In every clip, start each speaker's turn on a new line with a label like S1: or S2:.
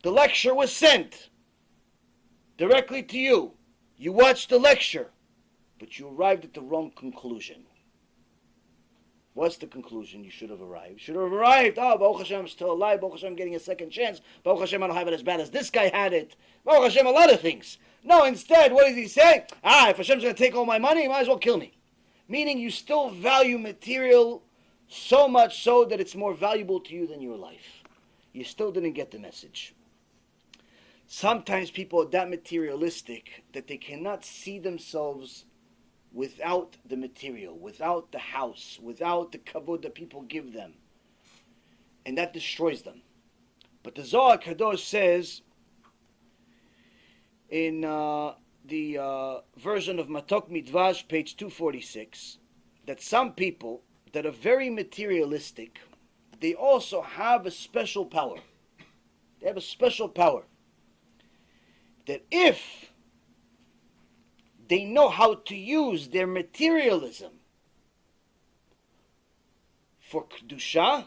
S1: The lecture was sent directly to you. You watched the lecture, but you arrived at the wrong conclusion. What's the conclusion you should have arrived? You should have arrived, oh, Baruch Hashem, I'm still alive. Baruch Hashem, I'm getting a second chance. Baruch Hashem, I don't have it as bad as this guy had it. Baruch Hashem, a lot of things. No, instead, what does he say? If Hashem's going to take all my money, he might as well kill me. Meaning you still value material so much so that it's more valuable to you than your life. You still didn't get the message. Sometimes people are that materialistic that they cannot see themselves without the material, without the house, without the kavod that people give them. And that destroys them. But the Zohar Kadosh says in the version of Matok Midvash, page 246, that some people that are very materialistic, they also have a special power. They have a special power. That if they know how to use their materialism for Kedusha,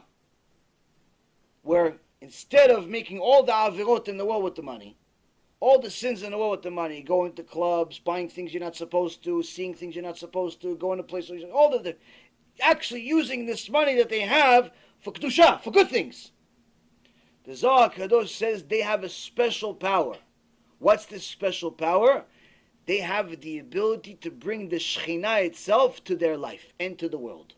S1: where instead of making all the avirot in the world with the money, all the sins in the world with the money, going to clubs, buying things you're not supposed to, seeing things you're not supposed to, going to places, all of the, actually using this money that they have for Kedusha, for good things. The Zohar Kadosh says they have a special power. What's this special power? They have the ability to bring the Shekhinah itself to their life and to the world.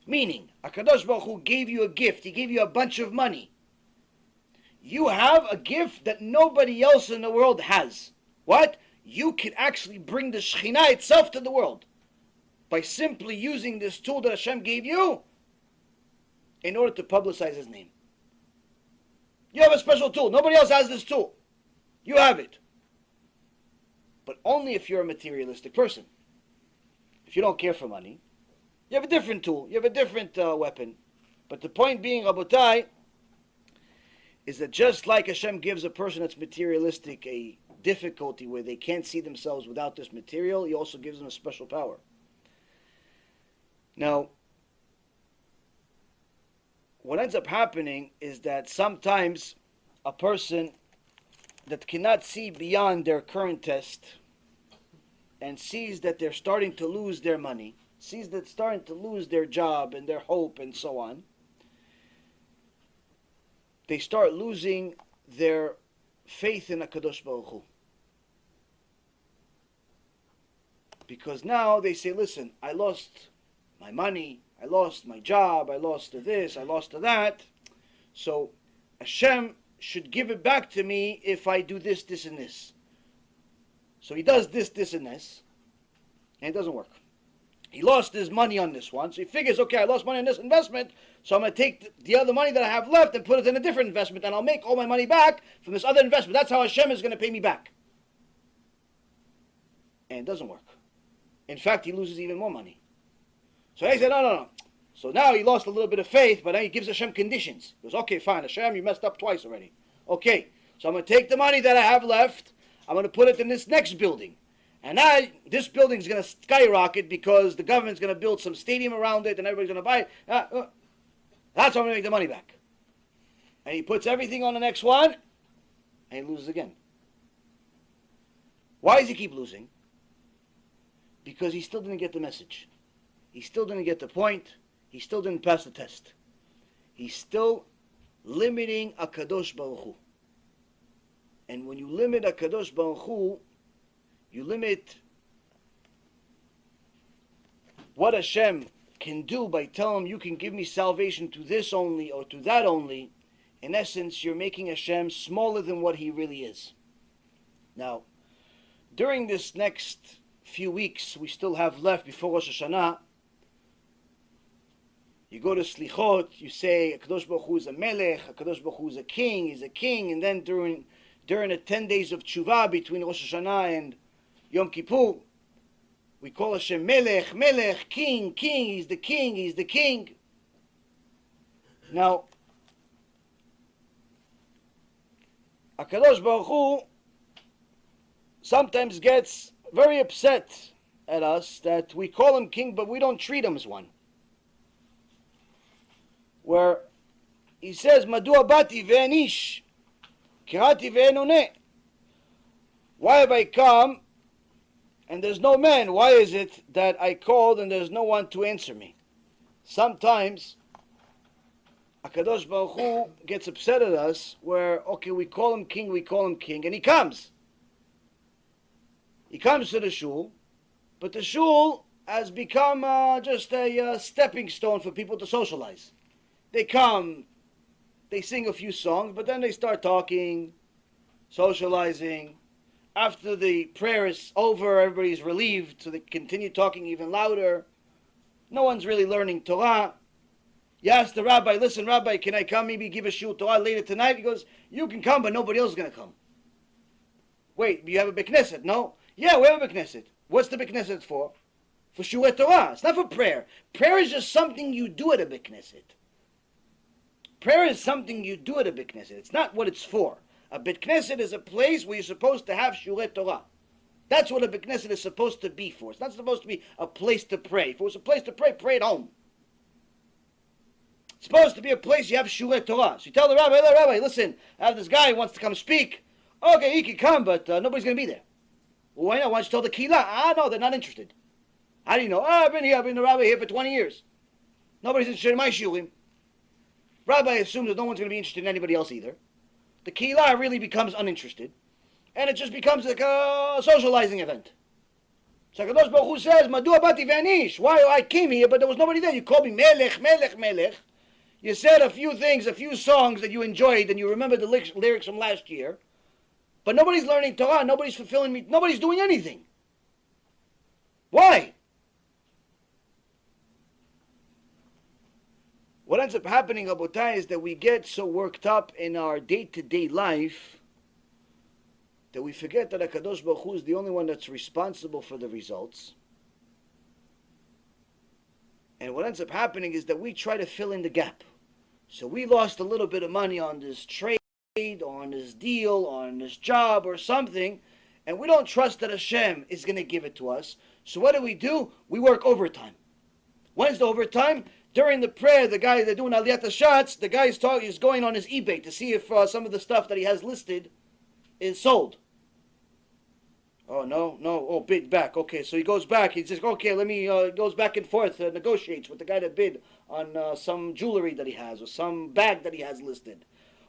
S1: Meaning, HaKadosh Baruch Hu gave you a gift. He gave you a bunch of money. You have a gift that nobody else in the world has. What? You can actually bring the Shekhinah itself to the world by simply using this tool that Hashem gave you in order to publicize His name. You have a special tool. Nobody else has this tool. You have it. But only if you're a materialistic person. If you don't care for money, you have a different tool. You have a different weapon. But the point being, Rabotai, is that just like Hashem gives a person that's materialistic a difficulty where they can't see themselves without this material, He also gives them a special power. Now, what ends up happening is that sometimes a person that cannot see beyond their current test and sees that they're starting to lose their money, sees that starting to lose their job and their hope and so on, they start losing their faith in HaKadosh Baruch Hu. Because now they say, listen, I lost my money, I lost my job, I lost to this, I lost to that, so Hashem should give it back to me if I do this, this, and this. So he does this, this, and this, and it doesn't work. He lost his money on this one, so he figures, okay, I lost money on this investment, so I'm going to take the other money that I have left and put it in a different investment, and I'll make all my money back from this other investment. That's how Hashem is going to pay me back. And it doesn't work. In fact, he loses even more money. So he said, no. So now he lost a little bit of faith, but then he gives Hashem conditions. He goes, okay, fine, Hashem, you messed up twice already. Okay, so I'm going to take the money that I have left, I'm going to put it in this next building. And now this building is going to skyrocket because the government's going to build some stadium around it and everybody's going to buy it. That's how I'm going to make the money back. And he puts everything on the next one, and he loses again. Why does he keep losing? Because he still didn't get the message. He still didn't get the point. He still didn't pass the test. He's still limiting HaKadosh Baruch Hu. And when you limit HaKadosh Baruch Hu, you limit what Hashem can do by telling him, you can give me salvation to this only or to that only. In essence, you're making Hashem smaller than what He really is. Now, during this next few weeks we still have left before Rosh Hashanah, you go to Slichot, you say HaKadosh Baruch Hu is a melech, HaKadosh Baruch Hu is a king, He's a king, and then during the 10 days of Tshuva between Rosh Hashanah and Yom Kippur, we call Hashem melech, melech, king, king, He's the king, He's the king. Now, HaKadosh Baruch Hu sometimes gets very upset at us that we call Him king, but we don't treat Him as one. Where He says, Madua bati ve'anish. Kirati ve'en oneh. Why have I come and there's no man? Why is it that I called and there's no one to answer me? Sometimes HaKadosh Baruch Hu gets upset at us where, okay, we call him king, and he comes. He comes to the shul, but the shul has become just a stepping stone for people to socialize. They come, they sing a few songs, but then they start talking, socializing. After the prayer is over, everybody's relieved, so they continue talking even louder. No one's really learning Torah. You ask the rabbi, listen, rabbi, can I come maybe give a shiur Torah later tonight? He goes, you can come, but nobody else is going to come. Wait, you have a Beit Knesset? No? Yeah, we have a Beit Knesset. What's the Beit Knesset for? For shiur Torah. It's not for prayer. Prayer is just something you do at a Beit Knesset. Prayer is something you do at a Beit Knesset. It's not what it's for. A Beit Knesset is a place where you're supposed to have shiur Torah. That's what a Beit Knesset is supposed to be for. It's not supposed to be a place to pray. If it was a place to pray, pray at home. It's supposed to be a place you have shiur Torah. So you tell the rabbi, listen, I have this guy who wants to come speak. Okay, he can come, but nobody's going to be there. Well, why not? Why don't you tell the kehillah? No, they're not interested. How do you know? I've been the rabbi here for 20 years. Nobody's interested in my shiurim. Rabbi assumes that no one's going to be interested in anybody else either. The kehillah really becomes uninterested. And it just becomes like a socializing event. So HaKadosh Baruch Hu says, Madua bati ve'anish. Why I came here, but there was nobody there. You called me melech, melech, melech. You said a few things, a few songs that you enjoyed, and you remember the lyrics from last year. But nobody's learning Torah, nobody's fulfilling me, nobody's doing anything. Why? What ends up happening, Rabotai, is that we get so worked up in our day-to-day life that we forget that HaKadosh Baruch Hu is the only one that's responsible for the results. And what ends up happening is that we try to fill in the gap. So we lost a little bit of money on this trade, or on this deal, or on this job, or something, and we don't trust that Hashem is going to give it to us. So what do? We work overtime. When's the overtime? During the prayer, the guy, they're doing Aliyat HaShatz, the guy is going on his eBay to see if some of the stuff that he has listed is sold. Oh, no, oh, bid back. Okay, so he goes back. He says, okay, goes back and forth, negotiates with the guy that bid on some jewelry that he has, or some bag that he has listed.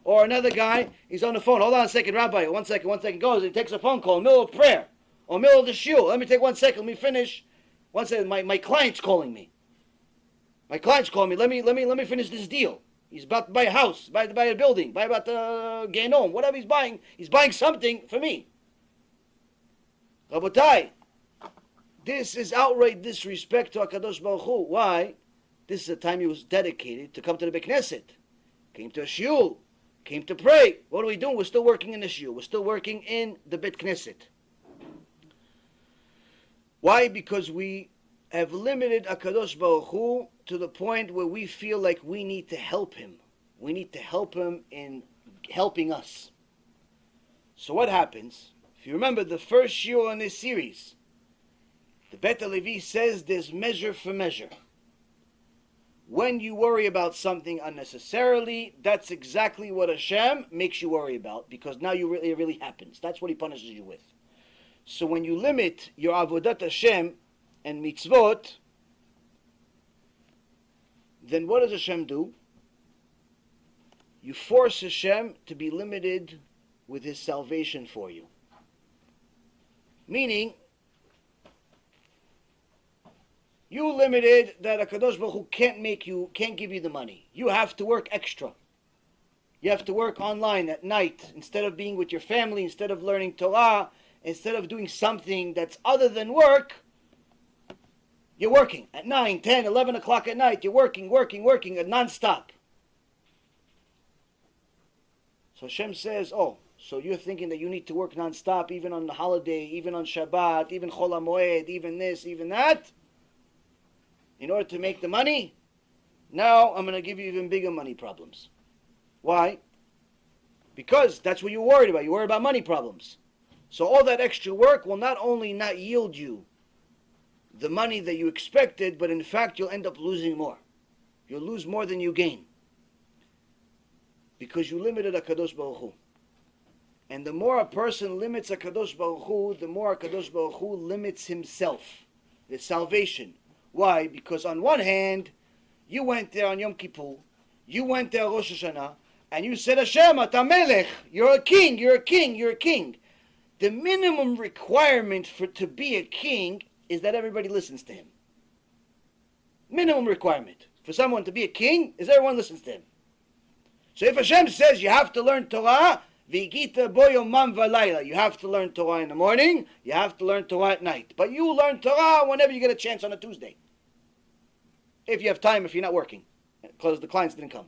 S1: Or another guy, he's on the phone. Hold on a second, Rabbi. One second. Goes, he takes a phone call in the middle of prayer, or middle of the shiur. Let me take 1 second. Let me finish. 1 second. My client's calling me. Let me finish this deal. He's about to buy a house, buy a building, buy about the Genom, whatever he's buying. He's buying something for me. Rabotai, this is outright disrespect to HaKadosh Baruch Hu. Why? This is a time he was dedicated to come to the Beit Knesset. Came to a shiur. Came to pray. What are we doing? We're still working in the shiur. We're still working in the Beit Knesset. Why? Because we have limited HaKadosh Baruch Hu to the point where we feel like we need to help him. We need to help him in helping us. So what happens? If you remember the first shiur in this series, the Bet HaLevi says there's measure for measure. When you worry about something unnecessarily, that's exactly what Hashem makes you worry about, because now it really happens. That's what he punishes you with. So when you limit your avodat Hashem and mitzvot, then what does Hashem do? You force Hashem to be limited with his salvation for you. Meaning, you limited that HaKadosh Baruch Hu can't give you the money. You have to work extra. You have to work online at night. Instead of being with your family, instead of learning Torah, instead of doing something that's other than work, you're working at 9, 10, 11 o'clock at night. You're working non-stop. So Hashem says, so you're thinking that you need to work non-stop, even on the holiday, even on Shabbat, even Chol HaMoed, even this, even that, in order to make the money? Now I'm going to give you even bigger money problems. Why? Because that's what you're worried about. You're worried about money problems. So all that extra work will not only not yield you the money that you expected, but in fact you'll end up losing more. You'll lose more than you gain. Because you limited HaKadosh Baruch Hu. And the more a person limits HaKadosh Baruch Hu, the more HaKadosh Baruch Hu limits himself, the salvation. Why? Because on one hand, you went there on Yom Kippur, you went there on Rosh Hashanah, and you said, Hashem, Ata Melech, you're a king, you're a king, you're a king. The minimum requirement to be a king is that everybody listens to him. Minimum requirement for someone to be a king is everyone listens to him. So if Hashem says you have to learn Torah, V'gita bo yomam v'layla, you have to learn Torah in the morning, you have to learn Torah at night. But you learn Torah whenever you get a chance on a Tuesday. If you have time, if you're not working, because the clients didn't come.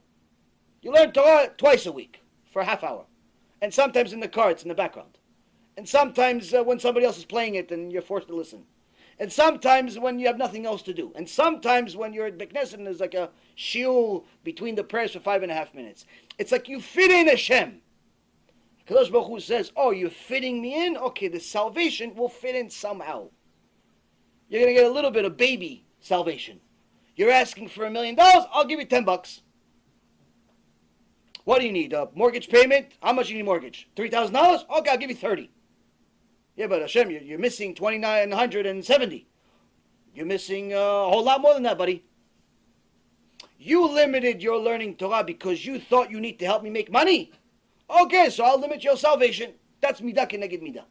S1: You learn Torah twice a week for a half hour. And sometimes in the car, it's in the background. And sometimes when somebody else is playing it and you're forced to listen. And sometimes when you have nothing else to do. And sometimes when you're at Bekneset and there's like a shiur between the prayers for 5.5 minutes. It's like you fit in Hashem. Kadosh Baruch Hu says, oh, you're fitting me in? Okay, the salvation will fit in somehow. You're going to get a little bit of baby salvation. You're asking for $1 million? I'll give you $10. What do you need? A mortgage payment? How much do you need mortgage? $3,000? Okay, I'll give you 30. Yeah, but Hashem, you're missing 2,970. You're missing a whole lot more than that, buddy. You limited your learning Torah because you thought you need to help me make money. Okay, so I'll limit your salvation. That's midah keneged midah.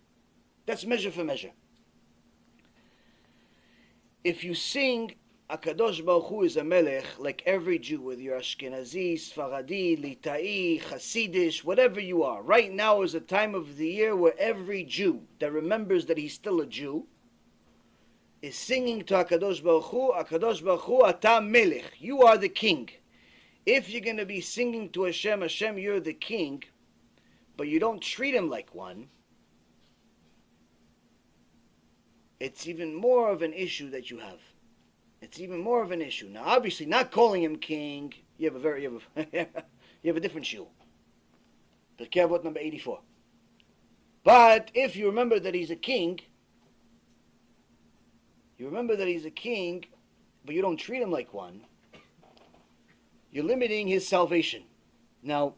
S1: That's measure for measure. If you sing HaKadosh Baruch Hu is a melech, like every Jew, whether you're Ashkenazi, Sfaradi, Litai, Hasidish, whatever you are, right now is a time of the year where every Jew that remembers that he's still a Jew is singing to HaKadosh Baruch Hu, Ata Melech, you are the king. If you're going to be singing to Hashem, Hashem, you're the king, but you don't treat him like one, it's even more of an issue that you have. It's even more of an issue. Now, obviously, not calling him king, you have a different shiur. Pirkei Avot number 84. But if you remember that he's a king, but you don't treat him like one, you're limiting his salvation. Now,